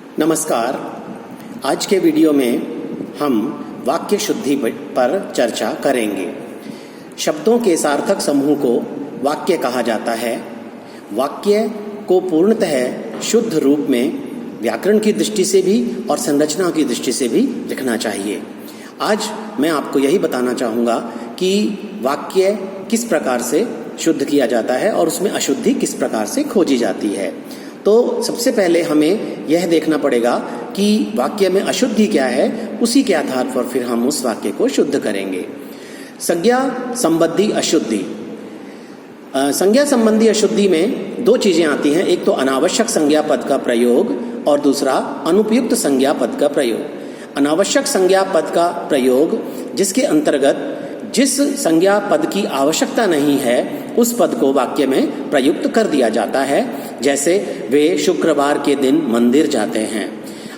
नमस्कार। आज के वीडियो में हम वाक्य शुद्धि पर चर्चा करेंगे। शब्दों के सार्थक समूह को वाक्य कहा जाता है। वाक्य को पूर्णतः शुद्ध रूप में व्याकरण की दृष्टि से भी और संरचना की दृष्टि से भी लिखना चाहिए। आज मैं आपको यही बताना चाहूँगा कि वाक्य किस प्रकार से शुद्ध किया जाता है और उसमें अशुद्धि किस प्रकार से खोजी जाती है। तो सबसे पहले हमें यह देखना पड़ेगा कि वाक्य में अशुद्धि क्या है, उसी के आधार पर फिर हम उस वाक्य को शुद्ध करेंगे। संज्ञा संबंधी अशुद्धि। संज्ञा संबंधी अशुद्धि में दो चीजें आती हैं, एक तो अनावश्यक संज्ञा पद का प्रयोग और दूसरा अनुपयुक्त संज्ञा पद का प्रयोग। अनावश्यक संज्ञा पद का प्रयोग जिसके अंतर्गत जिस संज्ञा पद की आवश्यकता नहीं है उस पद को वाक्य में प्रयुक्त कर दिया जाता है। जैसे वे शुक्रवार के दिन मंदिर जाते हैं।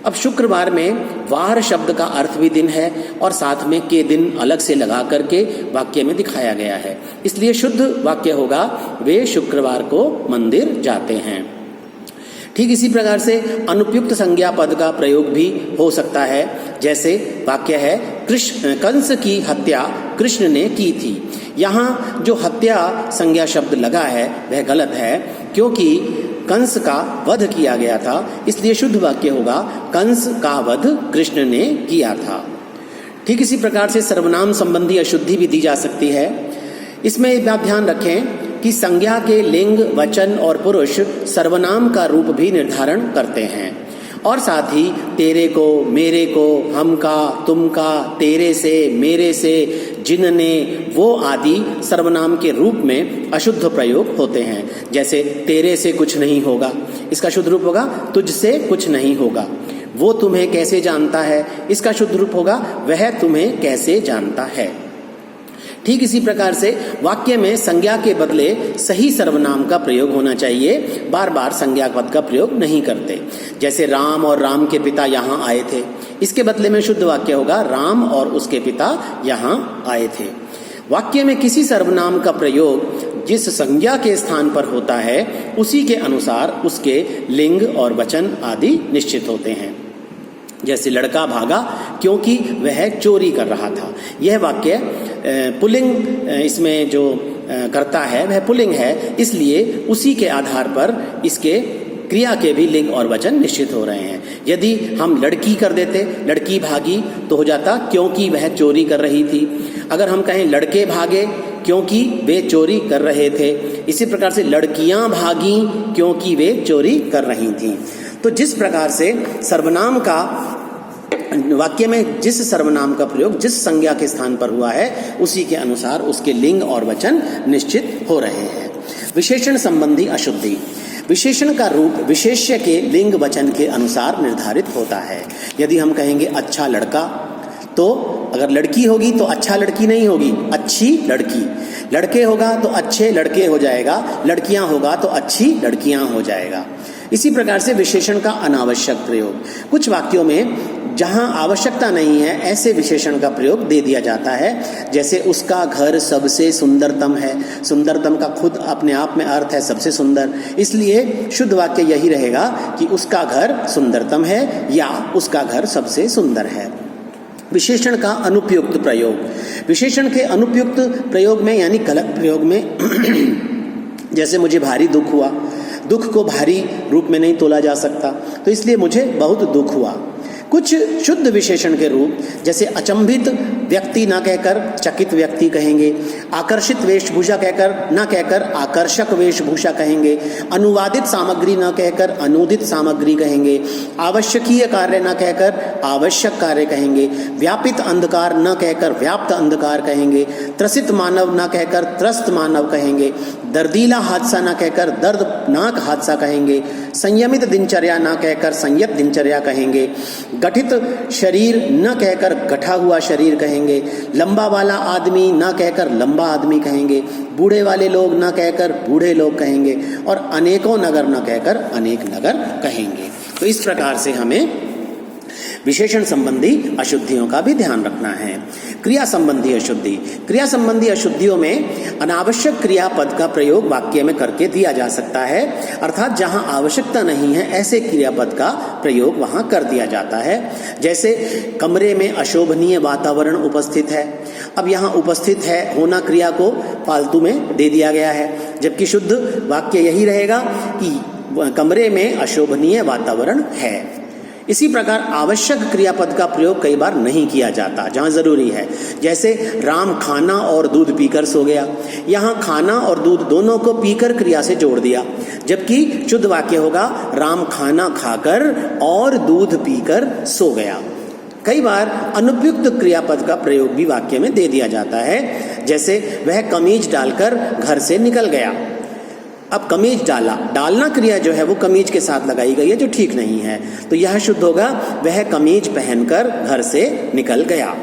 अब शुक्रवार में वार शब्द का अर्थ भी दिन है और साथ में के दिन अलग से लगा करके वाक्य में दिखाया गया है, इसलिए शुद्ध वाक्य होगा वे शुक्रवार को मंदिर जाते हैं। ठीक इसी प्रकार से अनुपयुक्त संज्ञा पद का प्रयोग भी हो सकता है। जैसे वाक्य है कंस की हत्या कृष्ण ने की थी। यहाँ जो हत्या संज्ञा शब्द लगा है वह गलत है, क्योंकि कंस का वध किया गया था, इसलिए शुद्ध वाक्य होगा कंस का वध कृष्ण ने किया था। ठीक इसी प्रकार से सर्वनाम संबंधी अशुद्धि भी दी जा सकती है। इसमें एक बात ध्यान रखें कि संज्ञा के लिंग, वचन और पुरुष सर्वनाम का रूप भी निर्धारण करते हैं और साथ ही तेरे को, मेरे को, हम का, तुम का, तेरे से, मेरे से, जिनने, वो आदि सर्वनाम के रूप में अशुद्ध प्रयोग होते हैं। जैसे तेरे से कुछ नहीं होगा, इसका शुद्ध रूप होगा तुझसे कुछ नहीं होगा। वो तुम्हें कैसे जानता है, इसका शुद्ध रूप होगा वह तुम्हें कैसे जानता है। ठीक इसी प्रकार से वाक्य में संज्ञा के बदले सही सर्वनाम का प्रयोग होना चाहिए, बार बार संज्ञा पद का प्रयोग नहीं करते। जैसे राम और राम के पिता यहाँ आए थे, इसके बदले में शुद्ध वाक्य होगा राम और उसके पिता यहाँ आए थे। वाक्य में किसी सर्वनाम का प्रयोग जिस संज्ञा के स्थान पर होता है उसी के अनुसार उसके लिंग और वचन आदि निश्चित होते हैं। जैसे लड़का भागा क्योंकि वह चोरी कर रहा था। यह वाक्य पुल्लिंग इसमें जो करता है वह पुल्लिंग है, इसलिए उसी के आधार पर इसके क्रिया के भी लिंग और वचन निश्चित हो रहे हैं। यदि हम लड़की कर देते, लड़की भागी, तो हो जाता क्योंकि वह चोरी कर रही थी। अगर हम कहें लड़के भागे क्योंकि वे चोरी कर रहे थे, इसी प्रकार से लड़कियां भागी क्योंकि वे चोरी कर रही थीं। तो जिस प्रकार से सर्वनाम का वाक्य में जिस सर्वनाम का प्रयोग जिस संज्ञा के स्थान पर हुआ है उसी के अनुसार उसके लिंग और वचन निश्चित हो रहे हैं। विशेषण संबंधी अशुद्धि। विशेषण का रूप विशेष्य के लिंग वचन के अनुसार निर्धारित होता है। यदि हम कहेंगे अच्छा लड़का, तो अगर लड़की होगी तो अच्छा लड़की नहीं होगी, अच्छी लड़की। लड़के होगा तो अच्छे लड़के हो जाएगा, लड़कियां होगा तो अच्छी लड़कियां हो जाएगा। इसी प्रकार से विशेषण का अनावश्यक प्रयोग। कुछ वाक्यों में जहां आवश्यकता नहीं है ऐसे विशेषण का प्रयोग दे दिया जाता है। जैसे उसका घर सबसे सुंदरतम है। सुंदरतम का खुद अपने आप में अर्थ है सबसे सुंदर, इसलिए शुद्ध वाक्य यही रहेगा कि उसका घर सुंदरतम है या उसका घर सबसे सुंदर है। विशेषण का अनुपयुक्त प्रयोग। विशेषण के अनुपयुक्त प्रयोग में यानी गलत प्रयोग में जैसे मुझे भारी दुख हुआ, दुख को भारी रूप में नहीं तोला जा सकता, तो इसलिए मुझे बहुत दुख हुआ। कुछ शुद्ध विशेषण के रूप जैसे अचंभित व्यक्ति ना कहकर चकित व्यक्ति कहेंगे, आकर्षित वेशभूषा कहकर ना कहकर आकर्षक वेशभूषा कहेंगे, अनुवादित सामग्री ना कहकर अनुदित सामग्री कहेंगे, आवश्यकीय कार्य ना कहकर आवश्यक कार्य कहेंगे, व्यापित अंधकार न कहकर व्याप्त अंधकार कहेंगे, त्रसित मानव ना कहकर त्रस्त मानव कहेंगे, दर्दीला हादसा ना कहकर दर्दनाक हादसा कहेंगे, संयमित दिनचर्या ना कहकर संयत दिनचर्या कहेंगे, गठित शरीर न कहकर गठा हुआ शरीर कहेंगे, लंबा वाला आदमी न कहकर लंबा आदमी कहेंगे, बूढ़े वाले लोग न कहकर बूढ़े लोग कहेंगे और अनेकों नगर न कहकर अनेक नगर कहेंगे। तो इस प्रकार से हमें विशेषण संबंधी अशुद्धियों का भी ध्यान रखना है। क्रिया संबंधी अशुद्धि, क्रिया संबंधी अशुद्धियों में अनावश्यक क्रियापद का प्रयोग वाक्य में करके दिया जा सकता है, अर्थात जहां आवश्यकता नहीं है ऐसे क्रियापद का प्रयोग वहां कर दिया जाता है। जैसे कमरे में अशोभनीय वातावरण उपस्थित है, अब यहाँ उपस्थित है होना क्रिया को फालतू में दे दिया गया है, जबकि शुद्ध वाक्य यही रहेगा कि कमरे में अशोभनीय वातावरण है। इसी प्रकार आवश्यक क्रियापद का प्रयोग कई बार नहीं किया जाता जहां जरूरी है। जैसे राम खाना और दूध पीकर सो गया, यहाँ खाना और दूध दोनों को पीकर क्रिया से जोड़ दिया, जबकि शुद्ध वाक्य होगा राम खाना खाकर और दूध पीकर सो गया। कई बार अनुपयुक्त क्रियापद का प्रयोग भी वाक्य में दे दिया जाता है, जैसे वह कमीज डालकर घर से निकल गया। अब कमीज डाला, डालना क्रिया जो है वो कमीज के साथ लगाई गई है जो ठीक नहीं है, तो यह शुद्ध होगा वह कमीज पहनकर घर से निकल गया।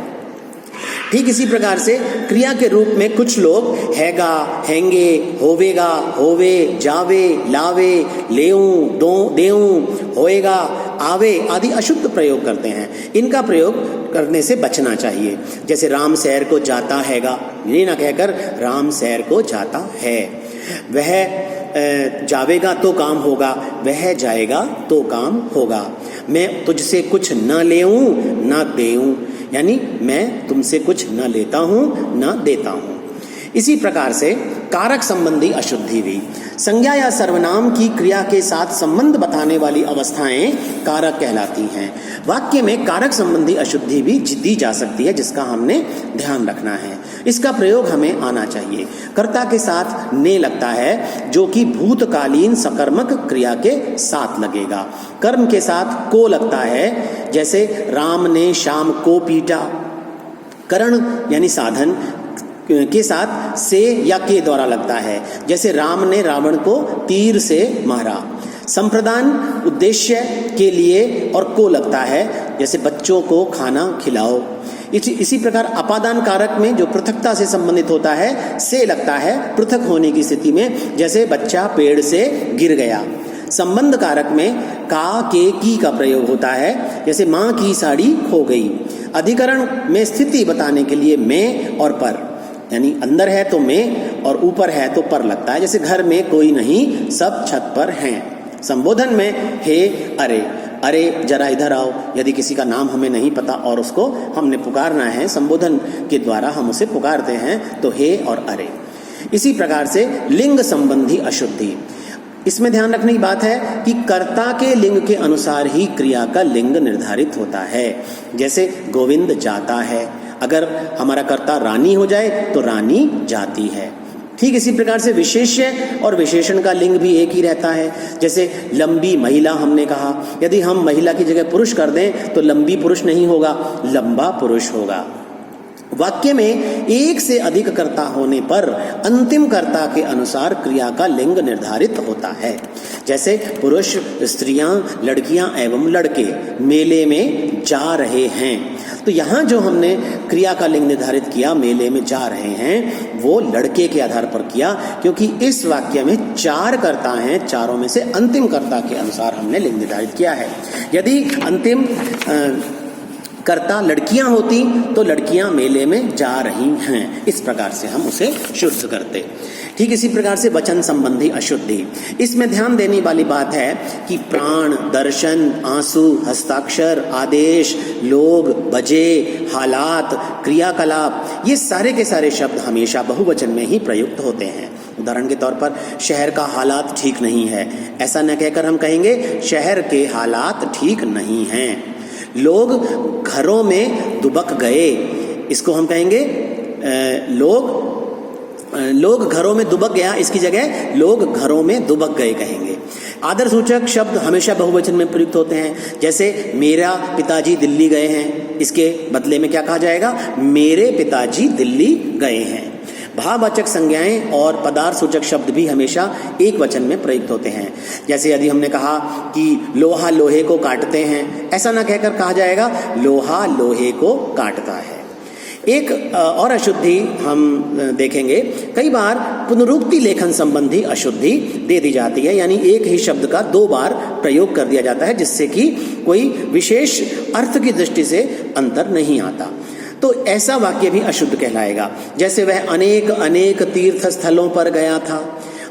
ठीक इसी प्रकार से क्रिया के रूप में कुछ लोग हैगा, हैंगे, होवेगा, होवे, जावे, लावे, लेऊं, दो, देऊं, होएगा, आवे आदि अशुद्ध प्रयोग करते हैं। इनका प्रयोग करने से बचना चाहिए। जैसे राम सैर को जाता हैगा, ये ना कहकर राम सैर को जाता है। वह जावेगा तो काम होगा, वह जाएगा तो काम होगा। मैं तुझसे कुछ न लेऊं न देऊं, यानी मैं तुमसे कुछ न लेता हूं न देता हूं। इसी प्रकार से कारक संबंधी अशुद्धि भी, संज्ञा या सर्वनाम की क्रिया के साथ संबंध बताने वाली अवस्थाएं कारक कहलाती हैं। वाक्य में कारक संबंधी अशुद्धि भी दी जा सकती है, जिसका हमने ध्यान रखना है। इसका प्रयोग हमें आना चाहिए। कर्ता के साथ ने लगता है जो कि भूतकालीन सकर्मक क्रिया के साथ लगेगा। कर्म के साथ को लगता है, जैसे राम ने श्याम को पीटा। करण यानी साधन के साथ से या के द्वारा लगता है, जैसे राम ने रावण को तीर से मारा। संप्रदान उद्देश्य के लिए और को लगता है, जैसे बच्चों को खाना खिलाओ। इसी प्रकार अपादान कारक में जो पृथकता से संबंधित होता है से लगता है पृथक होने की स्थिति में, जैसे बच्चा पेड़ से गिर गया। संबंध कारक में का, के, की का प्रयोग होता है, जैसे माँ की साड़ी खो गई। अधिकरण में स्थिति बताने के लिए में और पर, यानी अंदर है तो में और ऊपर है तो पर लगता है, जैसे घर में कोई नहीं सब छत पर हैं। संबोधन में हे, अरे, अरे जरा इधर आओ, यदि किसी का नाम हमें नहीं पता और उसको हमने पुकारना है, संबोधन के द्वारा हम उसे पुकारते हैं, तो हे और अरे। इसी प्रकार से लिंग संबंधी अशुद्धि, इसमें ध्यान रखने की बात है कि कर्ता के लिंग के अनुसार ही क्रिया का लिंग निर्धारित होता है। जैसे गोविंद जाता है, अगर हमारा कर्ता रानी हो जाए तो रानी जाती है। ठीक इसी प्रकार से विशेष्य और विशेषण का लिंग भी एक ही रहता है। जैसे लंबी महिला हमने कहा, यदि हम महिला की जगह पुरुष कर दें तो लंबी पुरुष नहीं होगा, लंबा पुरुष होगा। वाक्य में एक से अधिक कर्ता होने पर अंतिम कर्ता के अनुसार क्रिया का लिंग निर्धारित होता है। जैसे पुरुष, स्त्रियां, लड़कियां एवं लड़के मेले में जा रहे हैं, तो यहाँ जो हमने क्रिया का लिंग निर्धारित किया, मेले में जा रहे हैं, वो लड़के के आधार पर किया, क्योंकि इस वाक्य में चार कर्ता हैं, चारों में से अंतिम कर्ता के अनुसार हमने लिंग निर्धारित किया है। यदि अंतिम कर्ता लड़कियां होती तो लड़कियां मेले में जा रही हैं, इस प्रकार से हम उसे शुद्ध करते। ठीक इसी प्रकार से वचन संबंधी अशुद्धि, इसमें ध्यान देने वाली बात है कि प्राण, दर्शन, आंसू, हस्ताक्षर, आदेश, लोग, बजे, हालात, क्रियाकलाप, ये सारे के सारे शब्द हमेशा बहुवचन में ही प्रयुक्त होते हैं। उदाहरण के तौर पर शहर का हालात ठीक नहीं है, ऐसा न कहकर हम कहेंगे शहर के हालात ठीक नहीं हैं। लोग घरों में दुबक गए, इसको हम कहेंगे लोग घरों में दुबक गया, इसकी जगह लोग घरों में दुबक गए कहेंगे। आदर सूचक शब्द हमेशा बहुवचन में प्रयुक्त होते हैं। जैसे मेरा पिताजी दिल्ली गए हैं, इसके बदले में क्या कहा जाएगा? मेरे पिताजी दिल्ली गए हैं। भाववाचक संज्ञाएं और पदार्थ सूचक शब्द भी हमेशा एक वचन में प्रयुक्त होते हैं। जैसे यदि हमने कहा कि लोहा लोहे को काटते हैं, ऐसा ना कहकर कहा जाएगा लोहा लोहे को काटता है। एक और अशुद्धि हम देखेंगे, कई बार पुनरुक्ति लेखन संबंधी अशुद्धि दे दी जाती है, यानी एक ही शब्द का 2 बार प्रयोग कर दिया जाता है जिससे कि कोई विशेष अर्थ की दृष्टि से अंतर नहीं आता। तो ऐसा वाक्य भी अशुद्ध कहलाएगा। जैसे वह अनेक अनेक तीर्थ स्थलों पर गया था।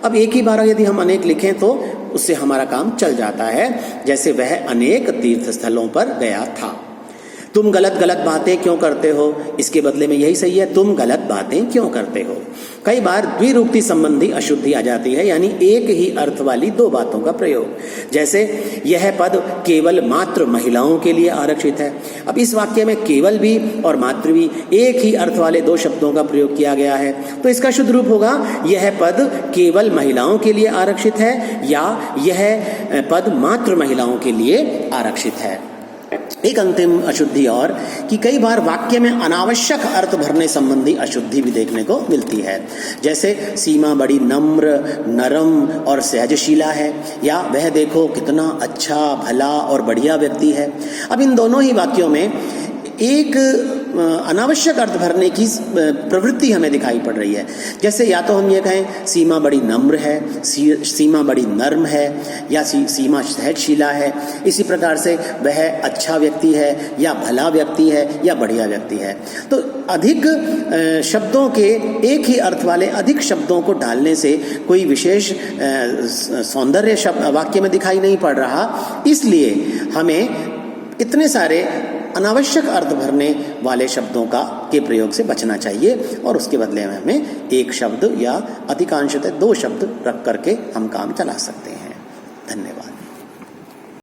अब एक ही बार यदि हम अनेक लिखें तो उससे हमारा काम चल जाता है। जैसे वह अनेक तीर्थ स्थलों पर गया था। तुम गलत गलत बातें क्यों करते हो, इसके बदले में यही सही है, तुम गलत बातें क्यों करते हो। कई बार द्विरूक्ति संबंधी अशुद्धि आ जाती है, यानी एक ही अर्थ वाली 2 बातों का प्रयोग। जैसे यह पद केवल मात्र महिलाओं के लिए आरक्षित है। अब इस वाक्य में केवल भी और मात्र भी एक ही अर्थ वाले 2 शब्दों का प्रयोग किया गया है, तो इसका शुद्ध रूप होगा यह पद केवल महिलाओं के लिए आरक्षित है या यह पद मात्र महिलाओं के लिए आरक्षित है। एक अंतिम अशुद्धि और कि कई बार वाक्य में अनावश्यक अर्थ भरने संबंधी अशुद्धि भी देखने को मिलती है। जैसे सीमा बड़ी नम्र, नरम और सहजशीला है, या वह देखो कितना अच्छा, भला और बढ़िया व्यक्ति है। अब इन दोनों ही वाक्यों में एक अनावश्यक अर्थ भरने की प्रवृत्ति हमें दिखाई पड़ रही है। जैसे या तो हम ये कहें सीमा बड़ी नम्र है, सीमा बड़ी नर्म है, या सीमा सहजशीला है। इसी प्रकार से वह अच्छा व्यक्ति है या भला व्यक्ति है या बढ़िया व्यक्ति है। तो अधिक शब्दों के, एक ही अर्थ वाले अधिक शब्दों को डालने से कोई विशेष सौंदर्य वाक्य में दिखाई नहीं पड़ रहा, इसलिए हमें इतने सारे अनावश्यक अर्थ भरने वाले शब्दों के प्रयोग से बचना चाहिए और उसके बदले में हमें एक शब्द या अधिकांशतः 2 शब्द रख करके हम काम चला सकते हैं। धन्यवाद।